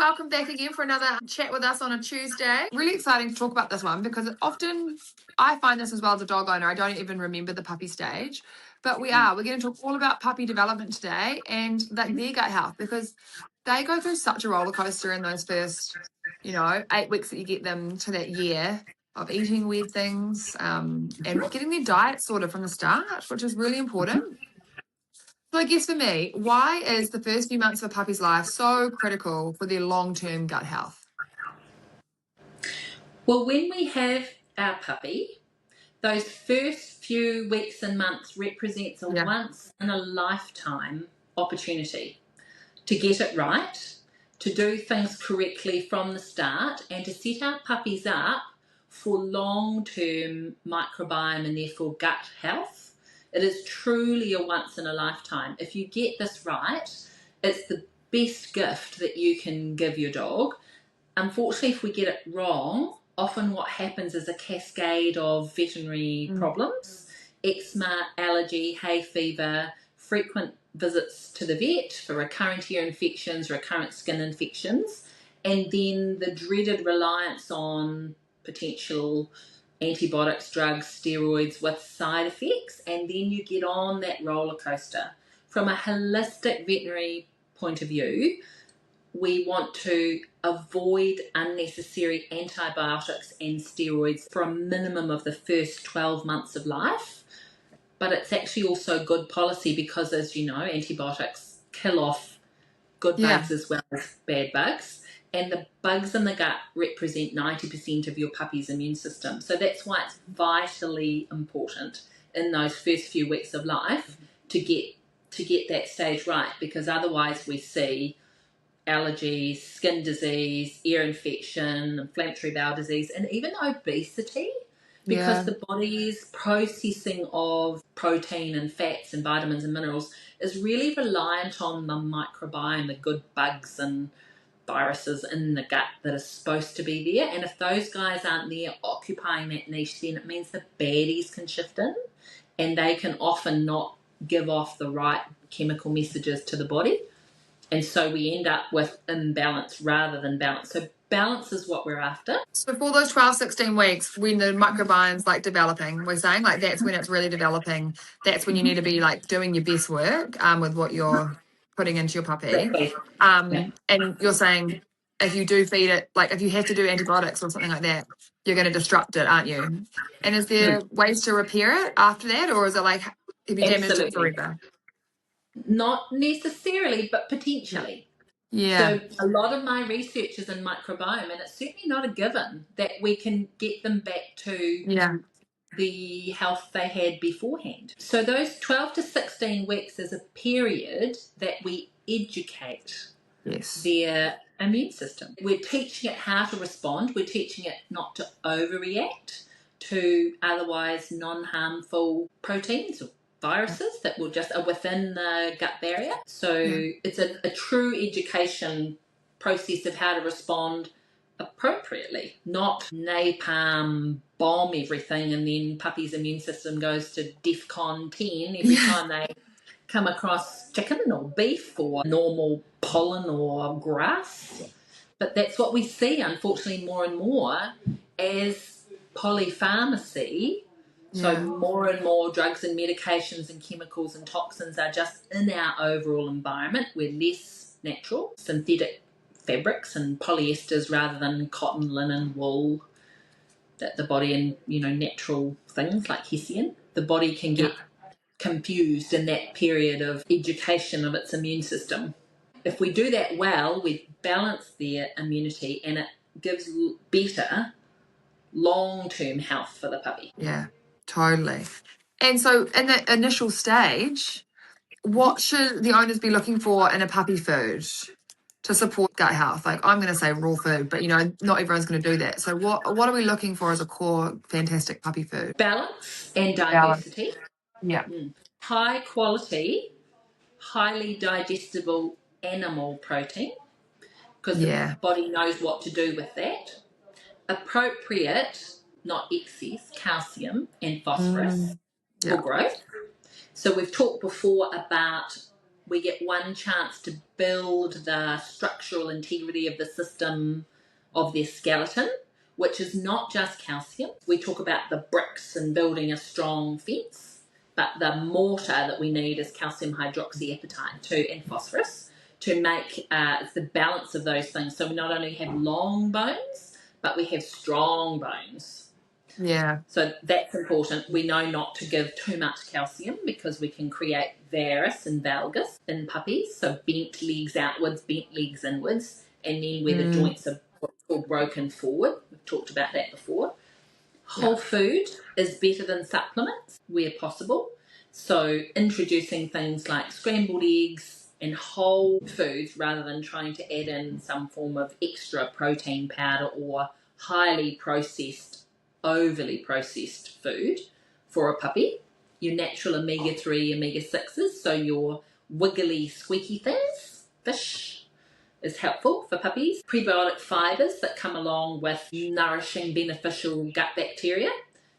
welcome back again for another chat with us on a Tuesday. Really exciting to talk about this one because often I find this as well as a dog owner. I don't even remember the puppy stage, but we're going to talk all about puppy development today and their gut health because they go through such a roller coaster in those first, 8 weeks that you get them to that year of eating weird things and getting their diet sorted from the start, which is really important. So I guess for me, why is the first few months of a puppy's life so critical for their long-term gut health? Well, when we have our puppy, those first few weeks and months represents a once in a lifetime opportunity to get it right, to do things correctly from the start, and to set our puppies up for long-term microbiome and therefore gut health. It is truly a once in a lifetime. If you get this right, it's the best gift that you can give your dog. Unfortunately, if we get it wrong, often what happens is a cascade of veterinary problems, eczema, allergy, hay fever, frequent visits to the vet for recurrent ear infections, recurrent skin infections, and then the dreaded reliance on potential antibiotics, drugs, steroids with side effects, and then you get on that roller coaster. From a holistic veterinary point of view, we want to avoid unnecessary antibiotics and steroids for a minimum of the first 12 months of life. But it's actually also good policy because, as you know, antibiotics kill off good bugs as well as bad bugs. And the bugs in the gut represent 90% of your puppy's immune system. So that's why it's vitally important in those first few weeks of life to get that stage right, because otherwise we see allergies, skin disease, ear infection, inflammatory bowel disease, and even obesity, because the body's processing of protein and fats and vitamins and minerals is really reliant on the microbiome, the good bugs and viruses in the gut that are supposed to be there. And if those guys aren't there occupying that niche, then it means the baddies can shift in and they can often not give off the right chemical messages to the body. And so we end up with imbalance rather than balance. So balance is what we're after. So for those 12, 16 weeks, when the microbiome's like developing, we're saying like that's when it's really developing. That's when you need to be like doing your best work with what you're putting into your puppy. Exactly. And you're saying if you do feed it, like if you have to do antibiotics or something like that, you're going to disrupt it, aren't you? And is there ways to repair it after that, or is it like have you damaged it forever? Not necessarily, but potentially. So a lot of my research is in microbiome, and it's certainly not a given that we can get them back to the health they had beforehand. So those 12 to 16 weeks is a period that we educate their immune system. We're teaching it how to respond. We're teaching it not to overreact to otherwise non-harmful proteins or viruses that will just are within the gut barrier. So it's a true education process of how to respond appropriately, not napalm bomb everything and then puppy's immune system goes to DEFCON 10 every time they come across chicken or beef or normal pollen or grass. But that's what we see, unfortunately, more and more as polypharmacy. So more and more drugs and medications and chemicals and toxins are just in our overall environment. We're less natural, synthetic fabrics and polyesters rather than cotton, linen, wool, that the body and, natural things like hessian. The body can get confused in that period of education of its immune system. If we do that well, we balance their immunity and it gives better long-term health for the puppy. Yeah, totally. And so in the initial stage, what should the owners be looking for in a puppy food to support gut health? Like I'm going to say raw food, but not everyone's going to do that. So what are we looking for as a core fantastic puppy food? Balance and diversity. Yeah. High quality, highly digestible animal protein, because the body knows what to do with that. Appropriate, not excess, calcium and phosphorus for growth. So we've talked before about we get one chance to build the structural integrity of the system of their skeleton, which is not just calcium. We talk about the bricks and building a strong fence, but the mortar that we need is calcium hydroxyapatite and phosphorus to make it's the balance of those things. So we not only have long bones, but we have strong bones. Yeah. So that's important. We know not to give too much calcium because we can create varus and valgus in puppies. So bent legs outwards, bent legs inwards, and then where the joints are what's called broken forward. We've talked about that before. Whole food is better than supplements where possible. So introducing things like scrambled eggs and whole foods rather than trying to add in some form of extra protein powder or highly processed, overly processed food for a puppy. Your natural omega-3, omega-6s, so your wiggly, squeaky things, fish, is helpful for puppies. Prebiotic fibres that come along with nourishing, beneficial gut bacteria.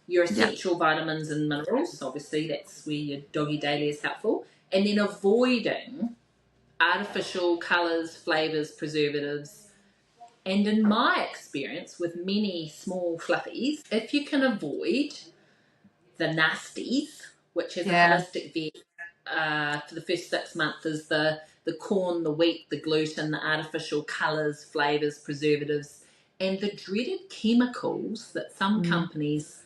Your essential vitamins and minerals, obviously that's where your doggy daily is helpful. And then avoiding artificial colours, flavours, preservatives. And in my experience with many small fluffies, if you can avoid the nasties, which is a holistic vet for the first 6 months, is the corn, the wheat, the gluten, the artificial colours, flavours, preservatives, and the dreaded chemicals that some companies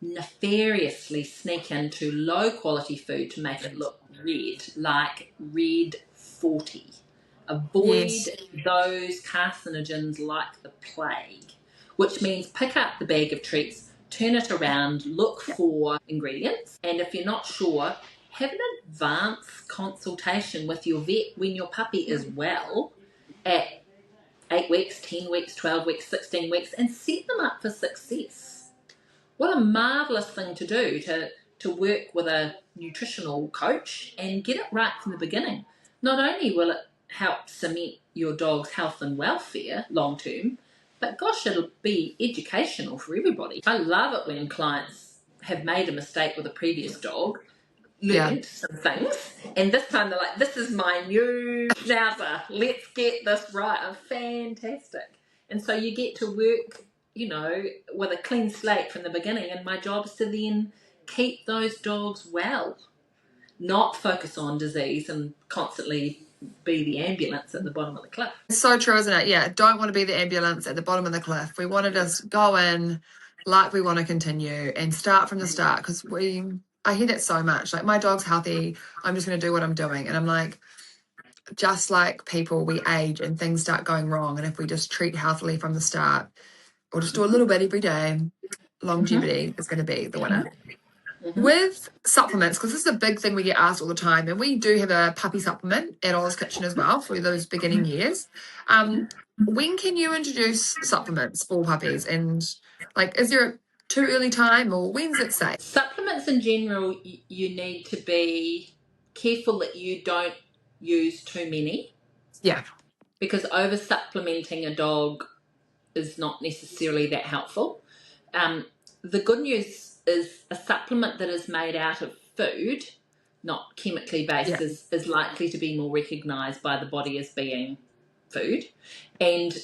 nefariously sneak into low quality food to make it look red, like Red 40. Avoid those carcinogens like the plague, which means pick up the bag of treats, turn it around, look for ingredients, and if you're not sure, have an advanced consultation with your vet when your puppy is well at 8 weeks, 10 weeks, 12 weeks, 16 weeks, and set them up for success. What a marvellous thing to do to work with a nutritional coach and get it right from the beginning. Not only will it help cement your dog's health and welfare long term, but gosh, it'll be educational for everybody. I love it when clients have made a mistake with a previous dog, learned some things, and this time they're like, this is my new schnauzer, let's get this right. I'm fantastic. And so you get to work, you know, with a clean slate from the beginning, and my job is to then keep those dogs well, not focus on disease and constantly be the ambulance at the bottom of the cliff. It's so true, isn't it? Yeah, don't want to be the ambulance at the bottom of the cliff. We want to just go in like we want to continue and start from the start, because I hear that so much. Like, my dog's healthy, I'm just going to do what I'm doing. And I'm like, just like people, we age and things start going wrong. And if we just treat healthily from the start, or just do a little bit every day, longevity is going to be the winner. With supplements, because this is a big thing we get asked all the time, and we do have a puppy supplement at Ola's Kitchen as well for those beginning years. When can you introduce supplements for puppies? And, like, is there a too early time, or when's it safe? Supplements in general, you need to be careful that you don't use too many. Yeah. Because over supplementing a dog is not necessarily that helpful. The good news is a supplement that is made out of food, not chemically based, is likely to be more recognised by the body as being food. And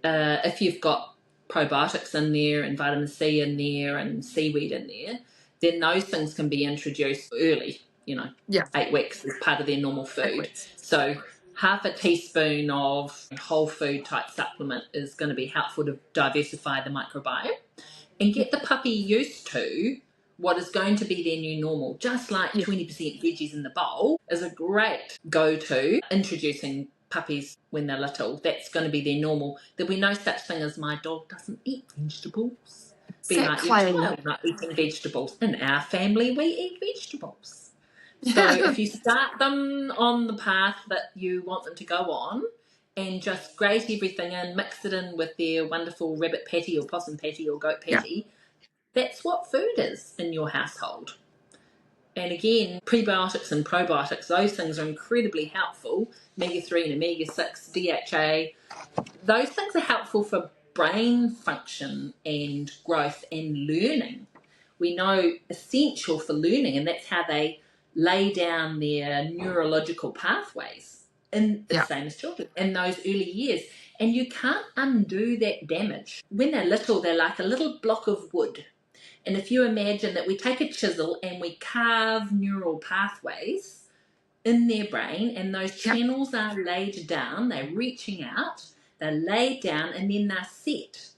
if you've got probiotics in there and vitamin C in there and seaweed in there, then those things can be introduced early, 8 weeks as part of their normal food. So half a teaspoon of whole food type supplement is going to be helpful to diversify the microbiome and get the puppy used to what is going to be their new normal. Just like 20% veggies in the bowl is a great go-to introducing puppies when they're little. That's going to be their normal. There'll be no such thing as my dog doesn't eat vegetables. Be like, your child not eating vegetables. In our family, we eat vegetables. So if you start them on the path that you want them to go on and just grate everything in, mix it in with their wonderful rabbit patty or possum patty or goat patty, that's what food is in your household. And again, prebiotics and probiotics, those things are incredibly helpful. Omega-3 and omega-6, DHA, those things are helpful for brain function and growth and learning. We know essential for learning, and that's how they lay down their neurological pathways in the same as children in those early years. And you can't undo that damage. When they're little, they're like a little block of wood. And if you imagine that we take a chisel and we carve neural pathways in their brain, and those channels are laid down, they're reaching out, they're laid down, and then they're set.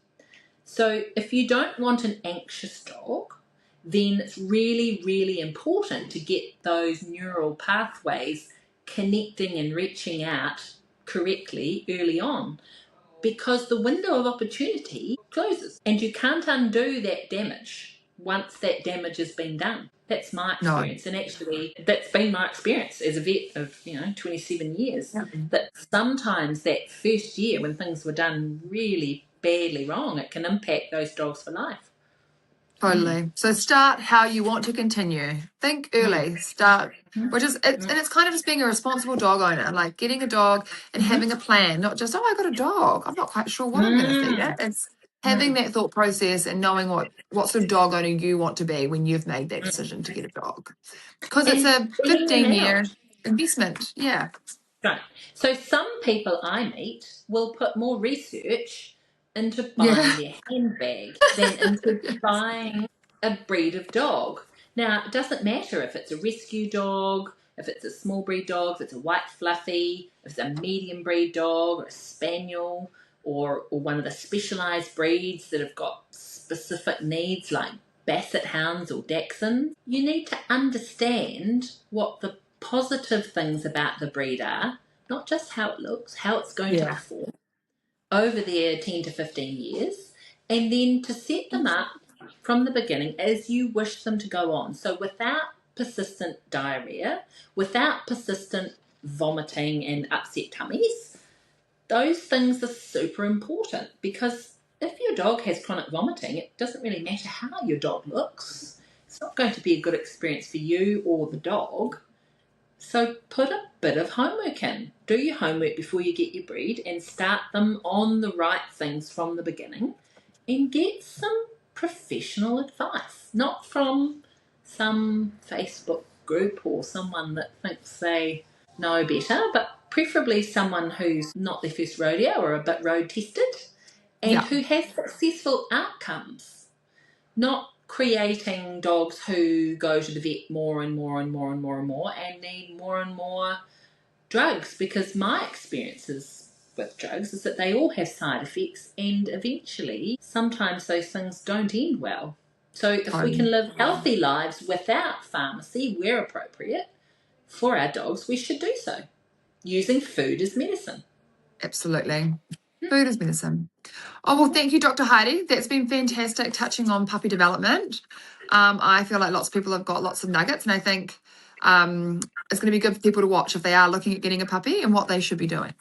So if you don't want an anxious dog, then it's really, really important to get those neural pathways connecting and reaching out correctly early on, because the window of opportunity closes and you can't undo that damage once that damage has been done. That's my experience. And actually, that's been my experience as a vet of 27 years. That sometimes that first year when things were done really badly wrong, it can impact those dogs for life. Totally. So start how you want to continue. Think early. Start, which is, and it's kind of just being a responsible dog owner, like getting a dog and having a plan, not just, oh, I got a dog, I'm not quite sure what I'm going to feed it. It's having that thought process and knowing what sort of dog owner you want to be when you've made that decision to get a dog. Because it's a 15-year investment. Yeah. Right. So some people I meet will put more research into buying their handbag than into buying a breed of dog. Now, it doesn't matter if it's a rescue dog, if it's a small breed dog, if it's a white fluffy, if it's a medium breed dog or a spaniel, or one of the specialised breeds that have got specific needs like basset hounds or dachshunds. You need to understand what the positive things about the breed are, not just how it looks, how it's going to perform over their 10 to 15 years, and then to set them up from the beginning as you wish them to go on. So without persistent diarrhea, without persistent vomiting and upset tummies, those things are super important, because if your dog has chronic vomiting, it doesn't really matter how your dog looks. It's not going to be a good experience for you or the dog. So put a bit of homework in. Do your homework before you get your breed and start them on the right things from the beginning, and get some professional advice, not from some Facebook group or someone that thinks they know better, but preferably someone who's not their first rodeo or a bit road tested and who has successful outcomes. Not creating dogs who go to the vet more and more and more and more and more and need more and more drugs, because my experiences with drugs is that they all have side effects, and eventually sometimes those things don't end well. So if we can live healthy lives without pharmacy where appropriate for our dogs, we should do so, using food as medicine. Absolutely. Food is medicine. Oh, well, thank you, Dr. Heidi. That's been fantastic, touching on puppy development. I feel like lots of people have got lots of nuggets, and I think it's going to be good for people to watch if they are looking at getting a puppy and what they should be doing.